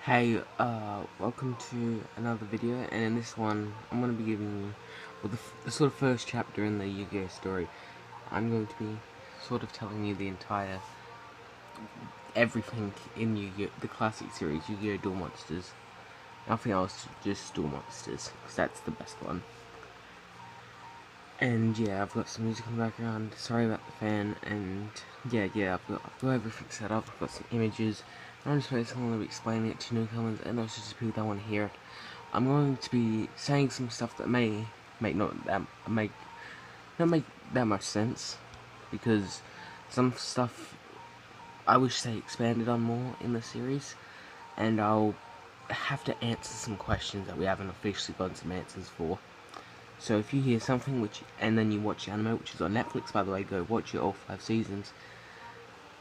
Hey, welcome to another video, and in this one, I'm going to be giving you, the sort of first chapter in the Yu-Gi-Oh story. I'm going to be sort of telling you the entire, everything in Yu-Gi-Oh, the classic series, Yu-Gi-Oh! Duel Monsters. Nothing else, just Duel Monsters, because that's the best one. And yeah, I've got some music in the background, sorry about the fan, and yeah, I've got everything set up, I've got some images. I'm just basically going to be explaining it to newcomers and also to people that want to hear it. I'm going to be saying some stuff that may not make that much sense, because some stuff I wish they expanded on more in the series, and I'll have to answer some questions that we haven't officially gotten some answers for. So if you hear something and then you watch anime, which is on Netflix by the way, go watch it, all 5 seasons.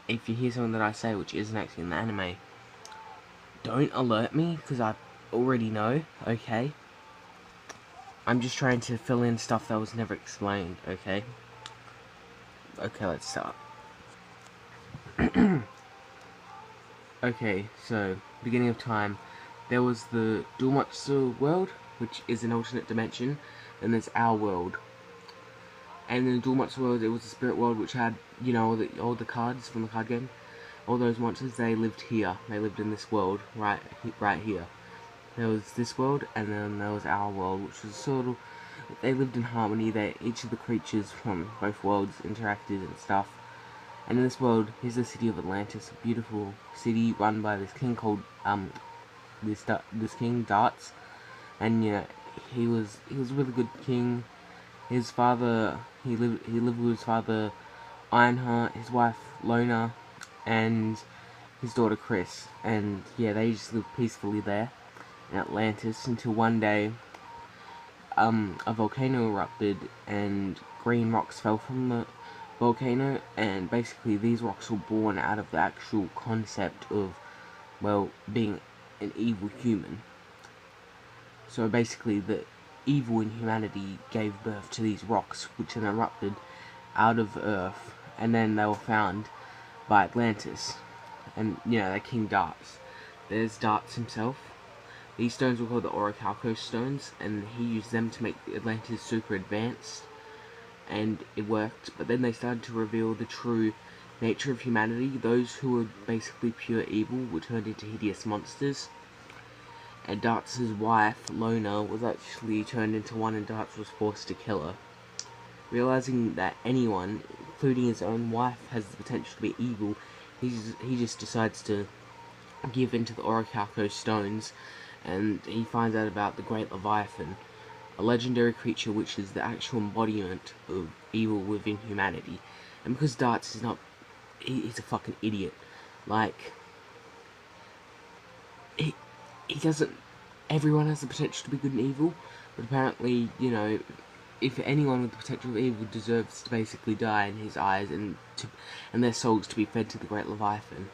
If you hear something that I say which isn't actually in the anime, don't alert me, because I already know, okay? I'm just trying to fill in stuff that was never explained, okay? Okay, let's start. Okay, so, beginning of time, there was the Duel world, which is an alternate dimension, and there's our world. And in the Duel world, it was the spirit world, which had, you know, all the cards from the card game. All those monsters, they lived here. They lived in this world, right here. There was this world, and then there was our world, which was sort of, they lived in harmony. Each of the creatures from both worlds interacted and stuff. And in this world, here's the city of Atlantis, a beautiful city run by this king called this king Darts. And yeah, he was a really good king. His father, he lived with his father Ironheart, his wife Lona, and his daughter Chris. And yeah, they just lived peacefully there in Atlantis until one day a volcano erupted and green rocks fell from the volcano, and basically these rocks were born out of the actual concept of, well, being an evil human. So basically the evil in humanity gave birth to these rocks, which then erupted out of Earth, and then they were found by Atlantis, and you know, they're King Darts. There's Darts himself. These stones were called the Orichalco stones, and he used them to make Atlantis super advanced, and it worked. But then they started to reveal the true nature of humanity. Those who were basically pure evil were turned into hideous monsters, and Darts' wife, Lona, was actually turned into one, and Darts was forced to kill her. Realizing that anyone, including his own wife, has the potential to be evil, he just decides to give into the Orichalco stones, and he finds out about the Great Leviathan, a legendary creature which is the actual embodiment of evil within humanity. And because Darts is not, he's a fucking idiot. Like, he doesn't, everyone has the potential to be good and evil, but apparently, you know, if anyone with the potential of evil deserves to basically die in his eyes, and their souls to be fed to the Great Leviathan.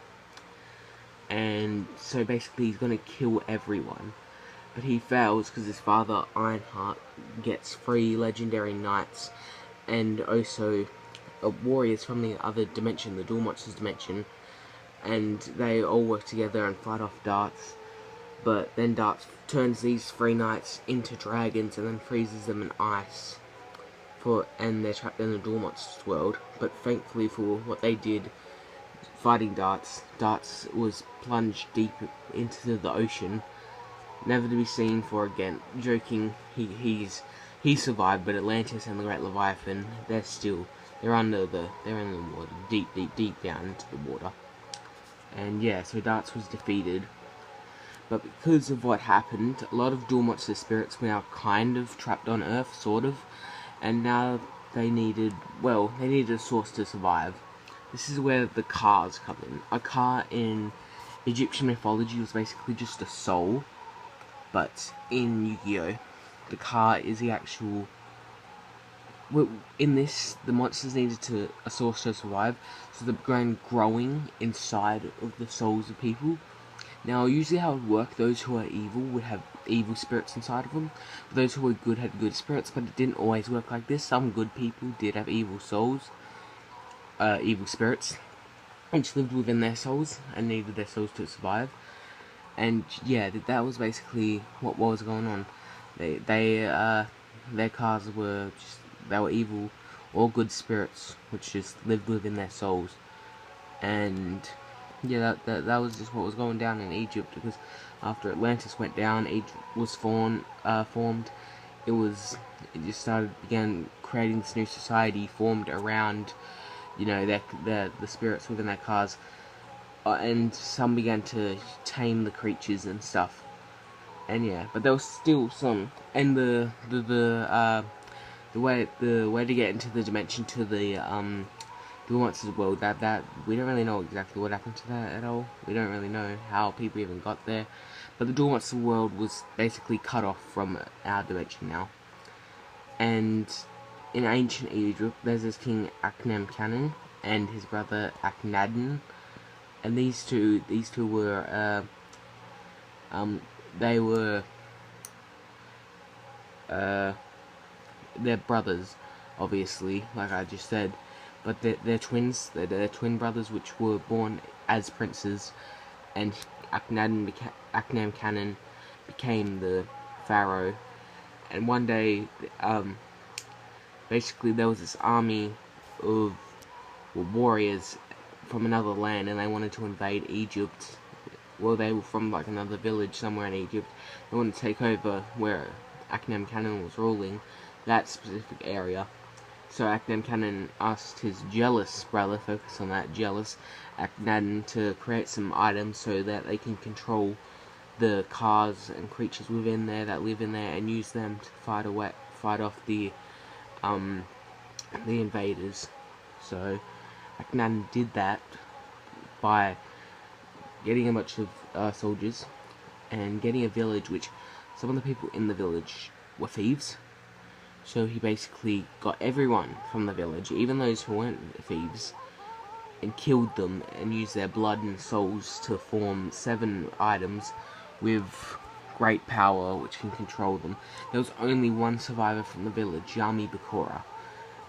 And so basically he's gonna kill everyone. But he fails because his father, Ironheart, gets 3 legendary knights and also warriors from the other dimension, the Duel Monsters dimension, and they all work together and fight off Darts. But then Darts turns these 3 knights into dragons and then freezes them in ice, and they're trapped in the Duel Monsters world. But thankfully for what they did fighting Darts, Darts was plunged deep into the ocean, never to be seen for again. Joking, he survived, but Atlantis and the Great Leviathan, they're in the water, deep down into the water. And yeah, so Darts was defeated. But because of what happened, a lot of Duel Monster spirits were now kind of trapped on Earth, sort of, and now they needed a source to survive. This is where the Kas come in. A Ka in Egyptian mythology was basically just a soul, but in Yu-Gi-Oh, the Ka is the actual... Well, in this, the monsters needed a source to survive, so they're growing inside of the souls of people. Now, usually how it would work, those who are evil would have evil spirits inside of them, but those who were good had good spirits, but it didn't always work like this. Some good people did have evil souls, evil spirits, which lived within their souls and needed their souls to survive. And yeah, that was basically what was going on. Their cars were just, they were evil or good spirits which just lived within their souls. And yeah, that was just what was going down in Egypt, because after Atlantis went down, Egypt was formed. It just began creating this new society formed around, you know, the spirits within their cars, and some began to tame the creatures and stuff. And yeah, but there was still some, and the way to get into the dimension to the monsters world, that we don't really know exactly what happened to that at all. We don't really know how people even got there. But the Dual Monster world was basically cut off from our dimension now. And in ancient Egypt, there's this king Akhenaten and his brother Akhenaten, and these two were they were they're brothers, obviously, like I just said, but they're twins. They're twin brothers, which were born as princes, and Akhenaten became the pharaoh. And one day, basically, there was this army of warriors from another land, and they wanted to invade Egypt. Well, they were from like another village somewhere in Egypt. They wanted to take over where Akhenaten was ruling, that specific area. So Akhenaten asked his jealous brother, focus on that, jealous Akhenaten, to create some items so that they can control the cars and creatures within there that live in there, and use them to fight off the invaders. So Akhenaten did that by getting a bunch of soldiers and getting a village, which some of the people in the village were thieves. So he basically got everyone from the village, even those who weren't thieves, and killed them and used their blood and souls to form 7 items with great power which can control them. There was only one survivor from the village, Yami Bakura.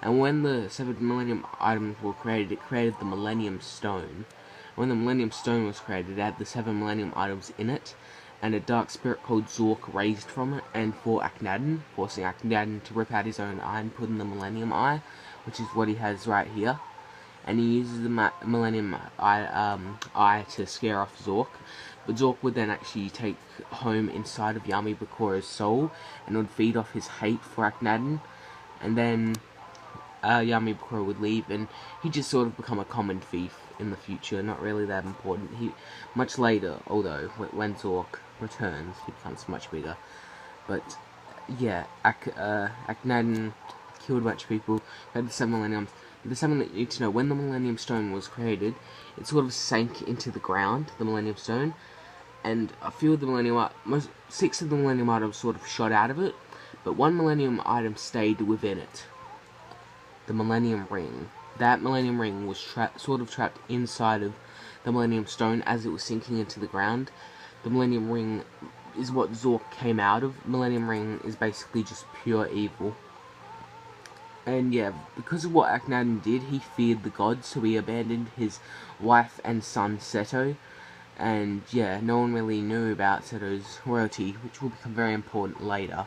And when the 7 Millennium items were created, it created the Millennium Stone. When the Millennium Stone was created, it had the 7 Millennium items in it, and a dark spirit called Zork raised from it and fought Akhenaten, forcing Akhenaten to rip out his own eye and put in the Millennium Eye, which is what he has right here. And he uses the Millennium Eye to scare off Zork, but Zork would then actually take home inside of Yami Bakura's soul and would feed off his hate for Akhenaten, and then Yami Bakura would leave, and he'd just sort of become a common thief in the future, not really that important. Much later, although, when Zork returns, he becomes much bigger. But, yeah, Akhenaten killed a bunch of people, had the 7 Millenniums. But there's something that you need to know. When the Millennium Stone was created, it sort of sank into the ground, the Millennium Stone, and a few of the 6 of the Millennium items sort of shot out of it, but one Millennium item stayed within it. The Millennium Ring. That Millennium Ring was sort of trapped inside of the Millennium Stone as it was sinking into the ground. The Millennium Ring is what Zork came out of. Millennium Ring is basically just pure evil. And yeah, because of what Akhenaten did, he feared the gods, so he abandoned his wife and son Seto. And yeah, no one really knew about Seto's royalty, which will become very important later.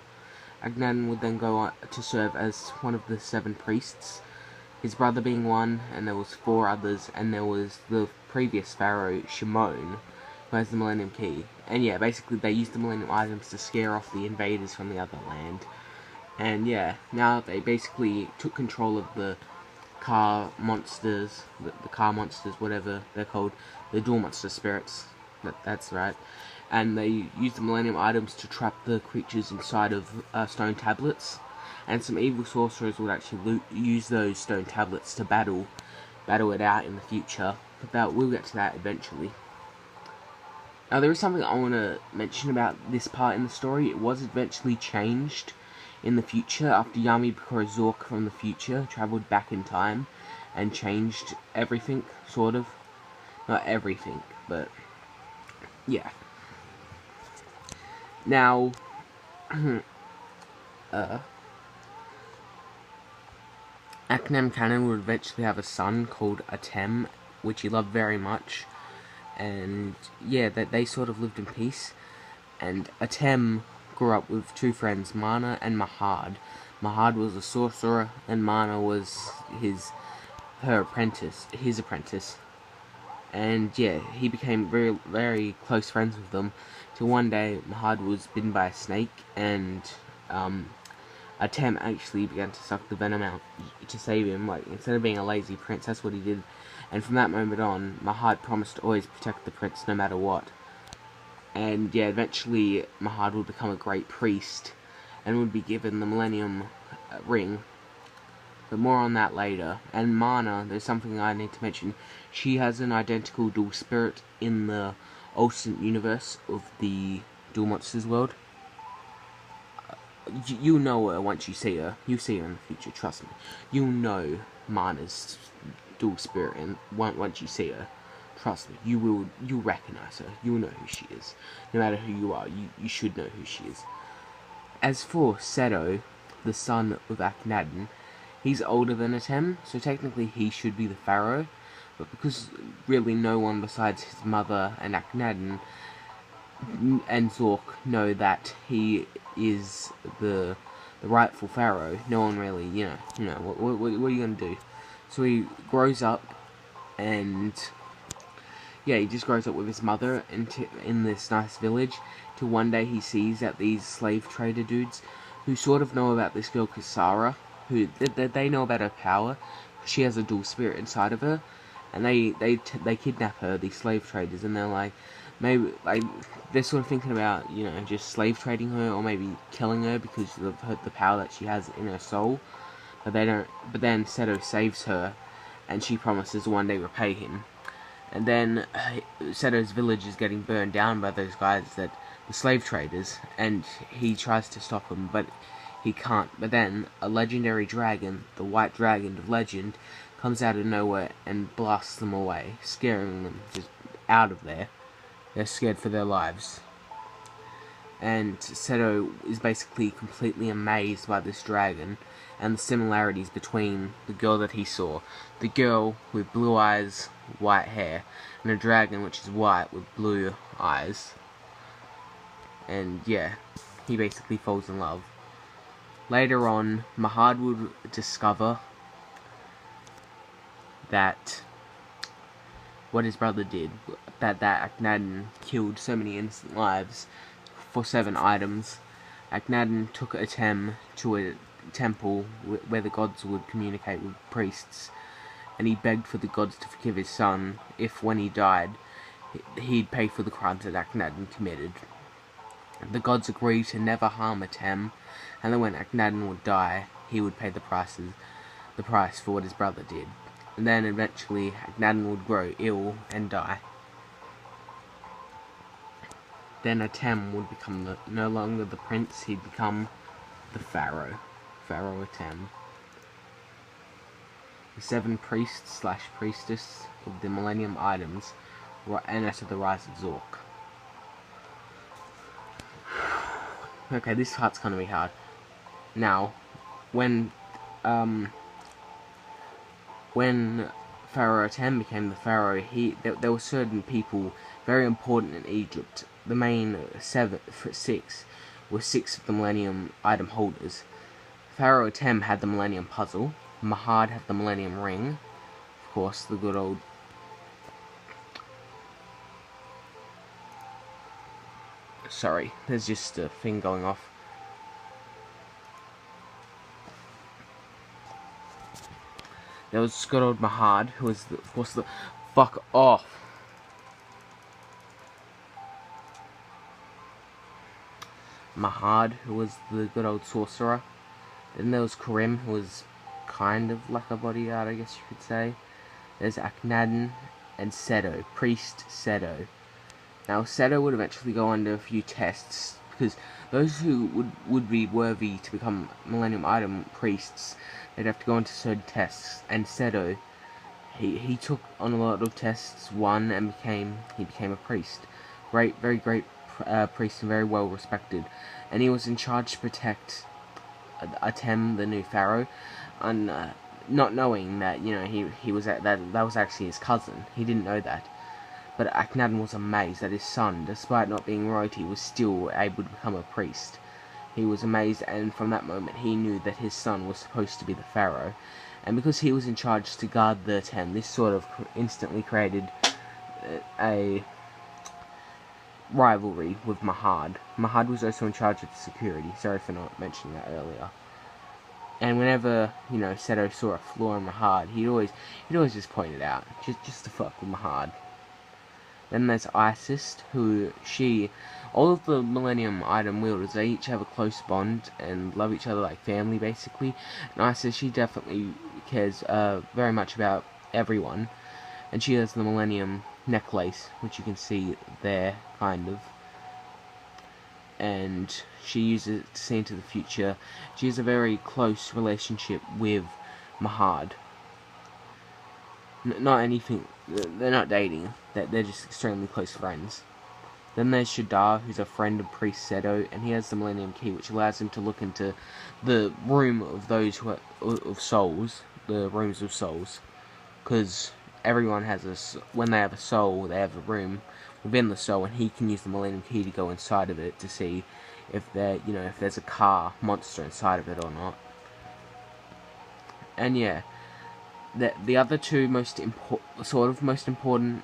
Akhenaten would then go on to serve as one of the 7 priests, his brother being one, and there was 4 others, and there was the previous pharaoh, Shimon, who has the Millennium Key. And yeah, basically they used the Millennium items to scare off the invaders from the other land. And yeah, now they basically took control of the car monsters, the car monsters, whatever they're called, the Dual Monster spirits, that's right. And they used the Millennium items to trap the creatures inside of stone tablets. And some evil sorcerers would actually use those stone tablets to battle it out in the future. But we'll get to that eventually. Now, there is something I want to mention about this part in the story. It was eventually changed in the future after Yami Bakura Zork from the future travelled back in time and changed everything, sort of. Not everything, but yeah. Now, Akhenaten would eventually have a son called Atem, which he loved very much. and yeah, they sort of lived in peace. And Atem grew up with two friends, Mana and Mahad. Mahad was a sorcerer, and Mana was his apprentice. And yeah, he became very close friends with them. Till one day, Mahad was bitten by a snake, and Atem actually began to suck the venom out to save him. Like, instead of being a lazy prince, that's what he did. And from that moment on, Mahad promised to always protect the prince no matter what. And yeah, eventually Mahad would become a great priest and would be given the Millennium Ring. But more on that later. And Mana, there's something I need to mention. She has an identical dual spirit in the alternate universe of the Duel Monsters world. You know her once you see her. You see her in the future, trust me. You know Mana's dual spirit, and once you see her, trust me, you'll recognize her. You'll know who she is. No matter who you are, you should know who she is. As for Seto, the son of Akhenaten, he's older than Atem, so technically he should be the pharaoh, but because really no one besides his mother and Akhenaten and Zork know that he is the rightful pharaoh, no one really, what are you gonna do? So he grows up, and yeah, he just grows up with his mother in this nice village, till one day he sees that these slave trader dudes, who sort of know about this girl Kisara, who they know about her power, she has a dual spirit inside of her, and they kidnap her, these slave traders, and they're like, maybe, like, they're sort of thinking about, just slave trading her, or maybe killing her because of the power that she has in her soul, but they don't, but then Seto saves her, and she promises to one day repay him. And then Seto's village is getting burned down by those guys, the slave traders, and he tries to stop them, but he can't. But then a legendary dragon, the white dragon of legend, comes out of nowhere and blasts them away, scaring them just out of there. They're scared for their lives. And Seto is basically completely amazed by this dragon and the similarities between the girl that he saw. The girl with blue eyes, white hair, and a dragon which is white with blue eyes. And yeah, he basically falls in love. Later on, Mahad would discover that what his brother did, that Akhenaten killed so many innocent lives for 7 items. Akhenaten took Atem to a temple where the gods would communicate with priests, and he begged for the gods to forgive his son if, when he died, he'd pay for the crimes that Akhenaten committed. The gods agreed to never harm Atem, and then when Akhenaten would die, he would pay the price for what his brother did. And then eventually Akhenaten would grow ill and die. Then Atem would become no longer the prince, he'd become the pharaoh. Pharaoh Atem. The 7 priests / priestess of the Millennium Items and after the rise of Zork. Okay, this part's gonna be hard. Now, when Pharaoh Atem became the pharaoh, there were certain people very important in Egypt. The main 6 were 6 of the Millennium Item holders. Pharaoh Atem had the Millennium Puzzle. Mahad had the Millennium Ring. Of course, the good old... Sorry, there's just a thing going off. There was good old Mahad, who was, of course, the... Fuck off! Mahad, who was the good old sorcerer. Then there was Karim, who was kind of like a bodyguard, I guess you could say. There's Akhenaten and Seto, Priest Seto. Now, Seto would eventually go under a few tests, because those who would be worthy to become Millennium Item priests, they'd have to go into certain tests. And Seto, he took on a lot of tests, won, and became a priest. Very great priest, and very well respected. And he was in charge to protect Atem, the new pharaoh, and not knowing that he was that was actually his cousin. He didn't know that. But Akhenaten was amazed that his son, despite not being royalty, was still able to become a priest. He was amazed, and from that moment he knew that his son was supposed to be the pharaoh. And because he was in charge to guard the Aten, this sort of instantly created a rivalry with Mahad. Mahad was also in charge of the security. Sorry for not mentioning that earlier. And whenever, Seto saw a flaw in Mahad, he'd always just point it out, just to fuck with Mahad. Then there's Isis, all of the Millennium Item wielders, they each have a close bond and love each other like family, basically. And Isis, she definitely cares very much about everyone. And she has the Millennium necklace, which you can see there, kind of. And she uses it to see into the future. She has a very close relationship with Mahad. Not anything, they're not dating, they're just extremely close friends. Then there's Shadar, who's a friend of Priest Seto, and he has the Millennium Key, which allows him to look into the room of those who are, of souls, the rooms of souls, because everyone has when they have a soul, they have a room within the soul, and he can use the Millennium Key to go inside of it to see if if there's a car monster inside of it or not. And yeah, the other two most important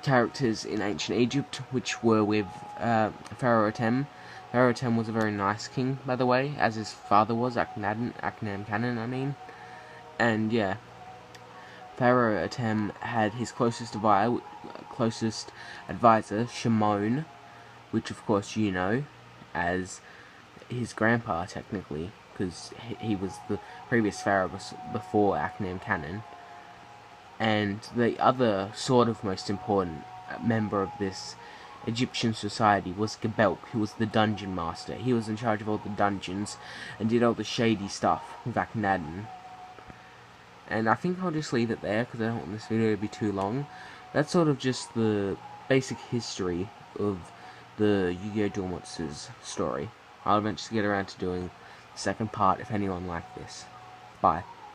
characters in ancient Egypt, which were with Pharaoh Atem. Pharaoh Atem was a very nice king, by the way, as his father was, Akhenaten, I mean. And yeah, Pharaoh Atem had his closest advisor, Shimon, which of course you know as his grandpa, technically, because he was the previous pharaoh before Akhenaten. And the other sort of most important member of this Egyptian society was Gebelk, who was the dungeon master. He was in charge of all the dungeons and did all the shady stuff with Akhenaten. And I think I'll just leave it there because I don't want this video to be too long. That's sort of just the basic history of the Yu-Gi-Oh! Duel Monsters story. I'll eventually get around to doing the second part if anyone liked this. Bye.